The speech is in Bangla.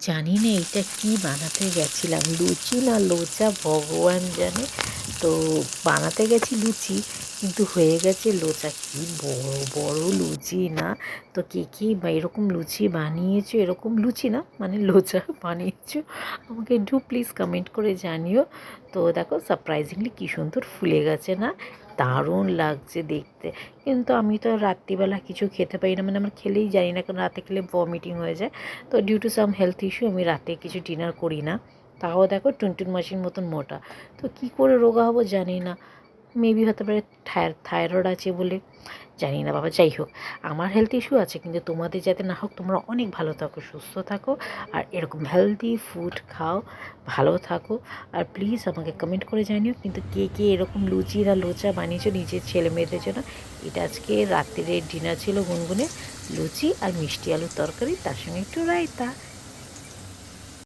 জানি না এটা কি বানাতে গেছিলাম, লুচি না লোচা ভগবান জানে। তো বানাতে গেছি লুচি, কিন্তু হয়ে গেছে লোচা। কি বড় বড় লুচি না! তো কে কে বা এরকম লুচি বানিয়েছো, এরকম লুচি না মানে লোচা বানিয়েছো, আমাকে একটু প্লিজ কমেন্ট করে জানিও। তো দেখো সারপ্রাইজিংলি কী সুন্দর ফুলে গেছে না, দারুণ লাগছে দেখতে। কিন্তু আমি তো রাত্রিবেলা কিছু খেতে পারি না, মানে আমার খেলেই জানি না, কারণ রাতে খেলে ভমিটিং হয়ে যায়। তো due to some health issue আমি রাতে কিছু ডিনার করি না। তাও দেখো টুনটুন মাসির মতন মোটা। তো কী করে রোগা হবো জানি না। মেবি হতে পারে থাইরয়েড আছে বলে, জানি না বাবা। যাই হোক, আমার হেলথ ইস্যু আছে, কিন্তু তোমাদের যাতে না হোক, তোমরা অনেক ভালো থাকো, সুস্থ থাকো, আর এরকম হেলদি ফুড খাও, ভালো থাকো। আর প্লিজ আমাকে কমেন্ট করে জানিও কিন্তু কে কে এরকম লুচি না লোচা বানিয়েছো নিজের ছেলে মেয়েদের জন্য। এটা আজকে রাত্রির ডিনার ছিল গুনগুনে, লুচি আর মিষ্টি আলুর তরকারি, তার সঙ্গে একটু রায়তা।